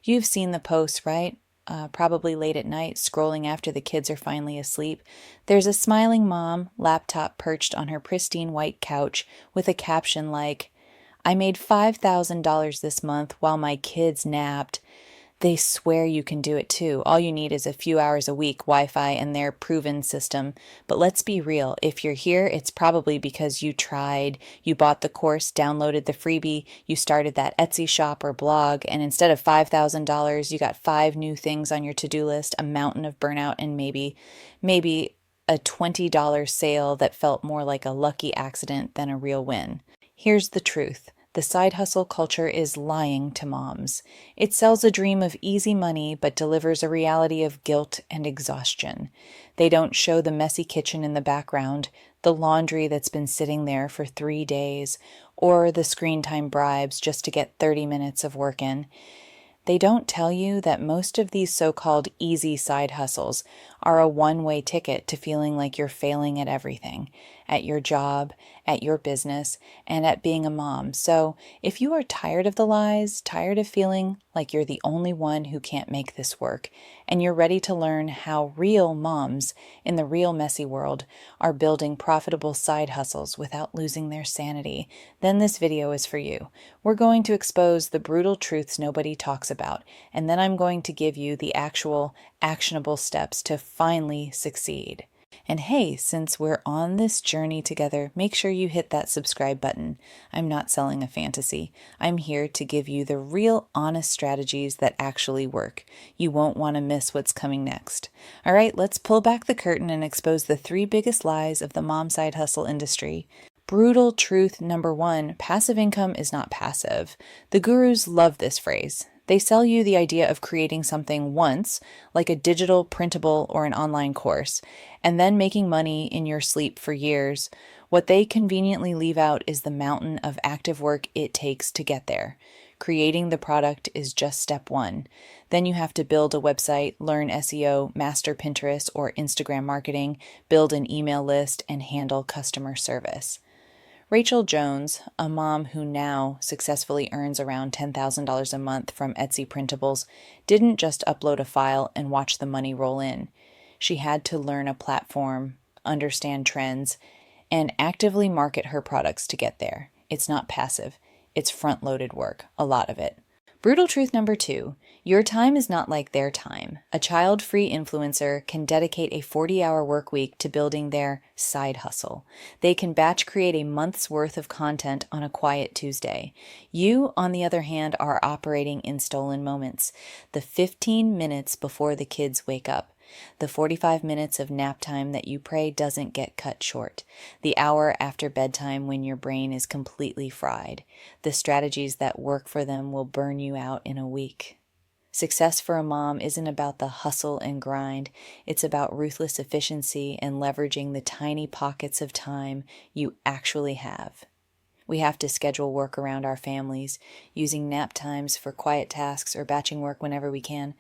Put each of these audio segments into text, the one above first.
You've seen the posts, right? Probably late at night, scrolling after the kids are finally asleep. There's a smiling mom, laptop perched on her pristine white couch, with a caption like, I made $5,000 this month while my kids napped. They swear you can do it too. All you need is a few hours a week, Wi-Fi, and their proven system. But let's be real. If you're here, it's probably because you tried, you bought the course, downloaded the freebie, you started that Etsy shop or blog, and instead of $5,000, you got 5 new things on your to-do list, a mountain of burnout, and maybe a $20 sale that felt more like a lucky accident than a real win. Here's the truth. The side hustle culture is lying to moms. It sells a dream of easy money, but delivers a reality of guilt and exhaustion. They don't show the messy kitchen in the background, the laundry that's been sitting there for 3 days, or the screen time bribes just to get 30 minutes of work in. They don't tell you that most of these so-called easy side hustles are a one-way ticket to feeling like you're failing at everything, at your job, at your business, and at being a mom. So if you are tired of the lies, tired of feeling like you're the only one who can't make this work, and you're ready to learn how real moms in the real messy world are building profitable side hustles without losing their sanity, then this video is for you. We're going to expose the brutal truths nobody talks about, and then I'm going to give you the actual actionable steps to finally succeed. And hey, since we're on this journey together, make sure you hit that subscribe button. I'm not selling a fantasy. I'm here to give you the real honest strategies that actually work. You won't want to miss what's coming next. All right, let's pull back the curtain and expose the 3 biggest lies of the mom side hustle industry. Brutal truth number 1, passive income is not passive. The gurus love this phrase. They sell you the idea of creating something once, like a digital, printable, or an online course, and then making money in your sleep for years. What they conveniently leave out is the mountain of active work it takes to get there. Creating the product is just step 1. Then you have to build a website, learn SEO, master Pinterest or Instagram marketing, build an email list, and handle customer service. Rachel Jones, a mom who now successfully earns around $10,000 a month from Etsy printables, didn't just upload a file and watch the money roll in. She had to learn a platform, understand trends, and actively market her products to get there. It's not passive. It's front-loaded work, a lot of it. Brutal truth number 2, your time is not like their time. A child-free influencer can dedicate a 40-hour work week to building their side hustle. They can batch create a month's worth of content on a quiet Tuesday. You, on the other hand, are operating in stolen moments. The 15 minutes before the kids wake up. The 45 minutes of nap time that you pray doesn't get cut short. The hour after bedtime when your brain is completely fried. The strategies that work for them will burn you out in a week. Success for a mom isn't about the hustle and grind. It's about ruthless efficiency and leveraging the tiny pockets of time you actually have. We have to schedule work around our families, using nap times for quiet tasks or batching work whenever we can.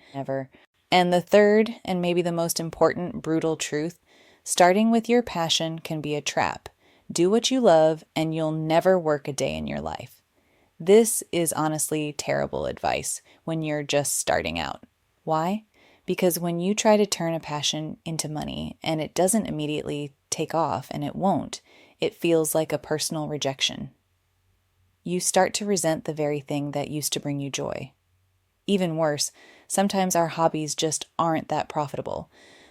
And the third, and maybe the most important brutal truth, starting with your passion can be a trap. Do what you love and you'll never work a day in your life. This is honestly terrible advice when you're just starting out. Why? Because when you try to turn a passion into money and it doesn't immediately take off, and it won't, it feels like a personal rejection. You start to resent the very thing that used to bring you joy. Even worse, sometimes our hobbies just aren't that profitable.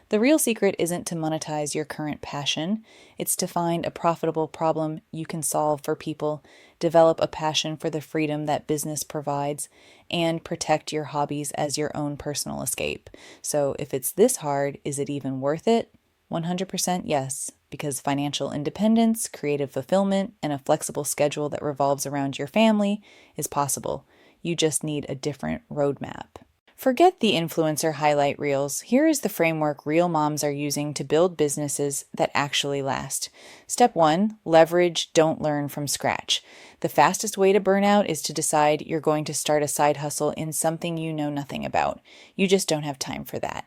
The real secret isn't to monetize your current passion. It's to find a profitable problem you can solve for people, develop a passion for the freedom that business provides, and protect your hobbies as your own personal escape. So if it's this hard, is it even worth it? 100% yes, because financial independence, creative fulfillment, and a flexible schedule that revolves around your family is possible. You just need a different roadmap. Forget the influencer highlight reels. Here is the framework real moms are using to build businesses that actually last. Step 1, leverage, don't learn from scratch. The fastest way to burn out is to decide you're going to start a side hustle in something you know nothing about. You just don't have time for that.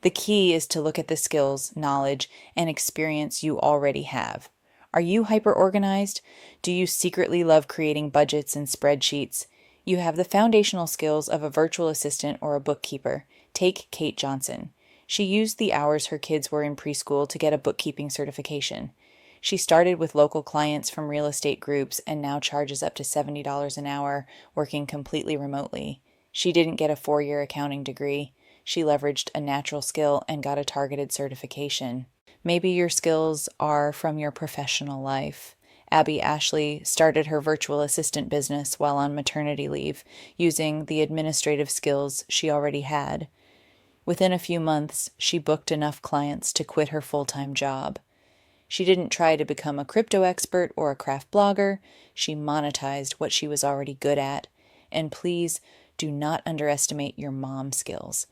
The key is to look at the skills, knowledge, and experience you already have. Are you hyper-organized? Do you secretly love creating budgets and spreadsheets? You have the foundational skills of a virtual assistant or a bookkeeper. Take Kate Johnson. She used the hours her kids were in preschool to get a bookkeeping certification. She started with local clients from real estate groups and now charges up to $70 an hour, working completely remotely. She didn't get a 4-year accounting degree. She leveraged a natural skill and got a targeted certification. Maybe your skills are from your professional life. Abby Ashley started her virtual assistant business while on maternity leave, using the administrative skills she already had. Within a few months, she booked enough clients to quit her full-time job. She didn't try to become a crypto expert or a craft blogger. She monetized what she was already good at. And please do not underestimate your mom skills.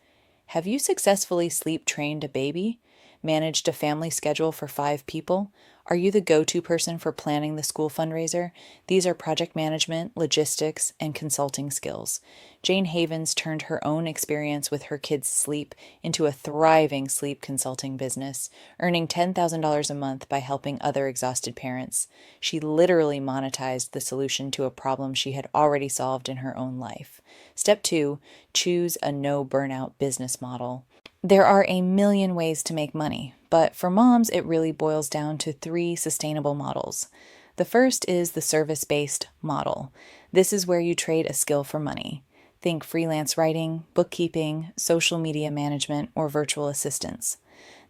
Have you successfully sleep trained a baby? Managed a family schedule for 5 people? Are you the go-to person for planning the school fundraiser? These are project management, logistics, and consulting skills. Jane Havens turned her own experience with her kids' sleep into a thriving sleep consulting business, earning $10,000 a month by helping other exhausted parents. She literally monetized the solution to a problem she had already solved in her own life. Step 2, choose a no-burnout business model. There are a million ways to make money, but for moms, it really boils down to 3 sustainable models. The first is the service-based model. This is where you trade a skill for money. Think freelance writing, bookkeeping, social media management, or virtual assistants.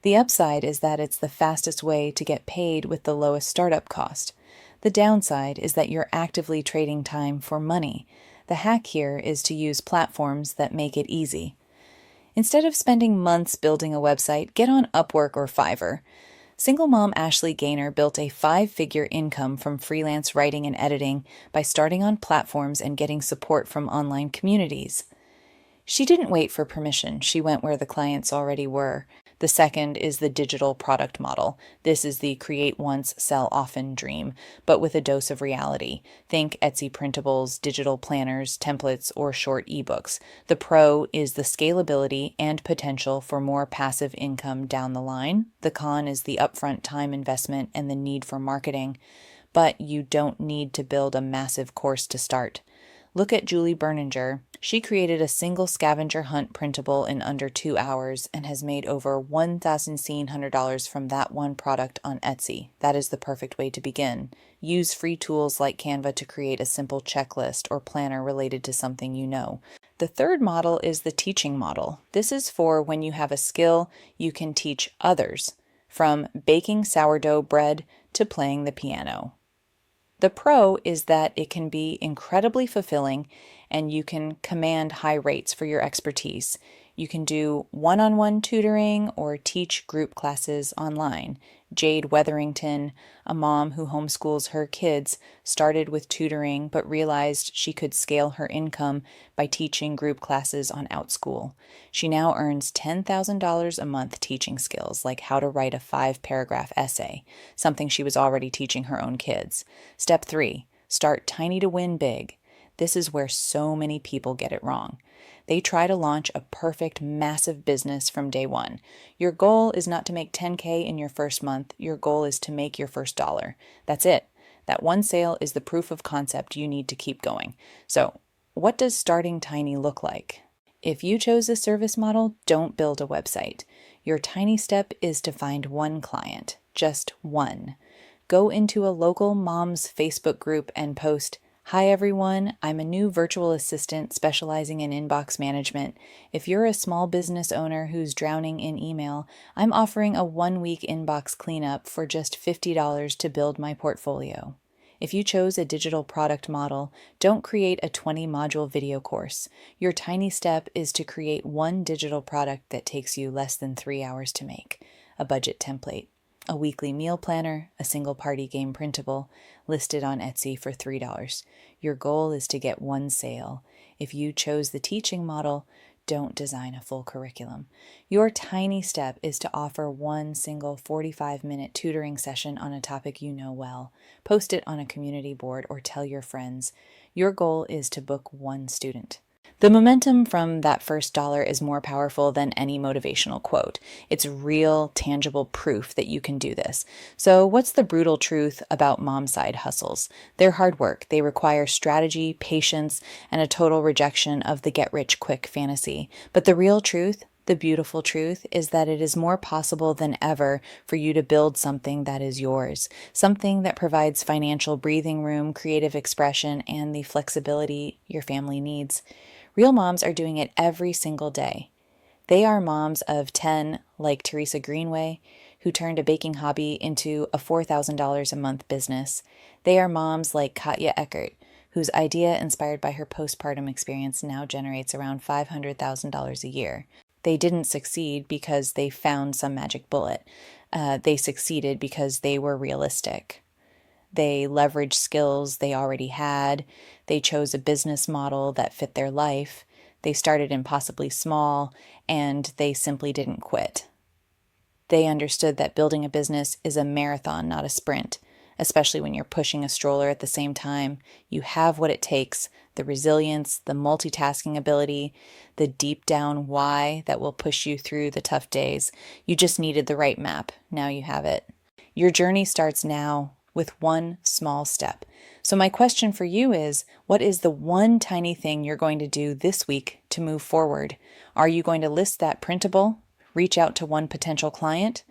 The upside is that it's the fastest way to get paid with the lowest startup cost. The downside is that you're actively trading time for money. The hack here is to use platforms that make it easy. Instead of spending months building a website, get on Upwork or Fiverr. Single mom Ashley Gaynor built a 5-figure income from freelance writing and editing by starting on platforms and getting support from online communities. She didn't wait for permission. She went where the clients already were. The second is the digital product model. This is the create once, sell often dream, but with a dose of reality. Think Etsy printables, digital planners, templates, or short ebooks. The pro is the scalability and potential for more passive income down the line. The con is the upfront time investment and the need for marketing, but you don't need to build a massive course to start. Look at Julie Berninger. She created a single scavenger hunt printable in under 2 hours and has made over $1,700 from that one product on Etsy. That is the perfect way to begin. Use free tools like Canva to create a simple checklist or planner related to something you know. The third model is the teaching model. This is for when you have a skill you can teach others, from baking sourdough bread to playing the piano. The pro is that it can be incredibly fulfilling and you can command high rates for your expertise. You can do one-on-one tutoring or teach group classes online. Jade Wetherington, a mom who homeschools her kids, started with tutoring but realized she could scale her income by teaching group classes on OutSchool. She now earns $10,000 a month teaching skills like how to write a 5-paragraph essay, something she was already teaching her own kids. Step 3, start tiny to win big. This is where so many people get it wrong. They try to launch a perfect, massive business from day one. Your goal is not to make $10K in your first month. Your goal is to make your first dollar. That's it. That one sale is the proof of concept you need to keep going. So, what does starting tiny look like? If you chose a service model, don't build a website. Your tiny step is to find one client, just one. Go into a local mom's Facebook group and post, "Hi everyone, I'm a new virtual assistant specializing in inbox management. If you're a small business owner who's drowning in email, I'm offering a 1-week inbox cleanup for just $50 to build my portfolio." If you chose a digital product model, don't create a 20-module video course. Your tiny step is to create one digital product that takes you less than 3 hours to make. A budget template, a weekly meal planner, a single party game printable, listed on Etsy for $3. Your goal is to get one sale. If you chose the teaching model, don't design a full curriculum. Your tiny step is to offer one single 45-minute tutoring session on a topic you know well. Post it on a community board or tell your friends. Your goal is to book one student. The momentum from that first dollar is more powerful than any motivational quote. It's real, tangible proof that you can do this. So, what's the brutal truth about mom side hustles? They're hard work. They require strategy, patience, and a total rejection of the get rich quick fantasy. But the real truth, the beautiful truth, is that it is more possible than ever for you to build something that is yours, something that provides financial breathing room, creative expression, and the flexibility your family needs. Real moms are doing it every single day. They are moms of 10, like Teresa Greenway, who turned a baking hobby into a $4,000 a month business. They are moms like Katya Eckert, whose idea, inspired by her postpartum experience, now generates around $500,000 a year. They didn't succeed because they found some magic bullet. They succeeded because they were realistic. They leveraged skills they already had. They chose a business model that fit their life. They started impossibly small, and they simply didn't quit. They understood that building a business is a marathon, not a sprint, especially when you're pushing a stroller at the same time. You have what it takes, the resilience, the multitasking ability, the deep down why that will push you through the tough days. You just needed the right map. Now you have it. Your journey starts now with one small step. So my question for you is, what is the one tiny thing you're going to do this week to move forward? Are you going to list that printable? Reach out to one potential client?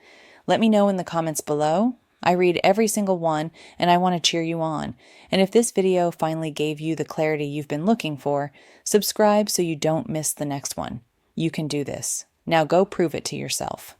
Let me know in the comments below. I read every single one, and I want to cheer you on. And if this video finally gave you the clarity you've been looking for, subscribe so you don't miss the next one. You can do this. Now go prove it to yourself.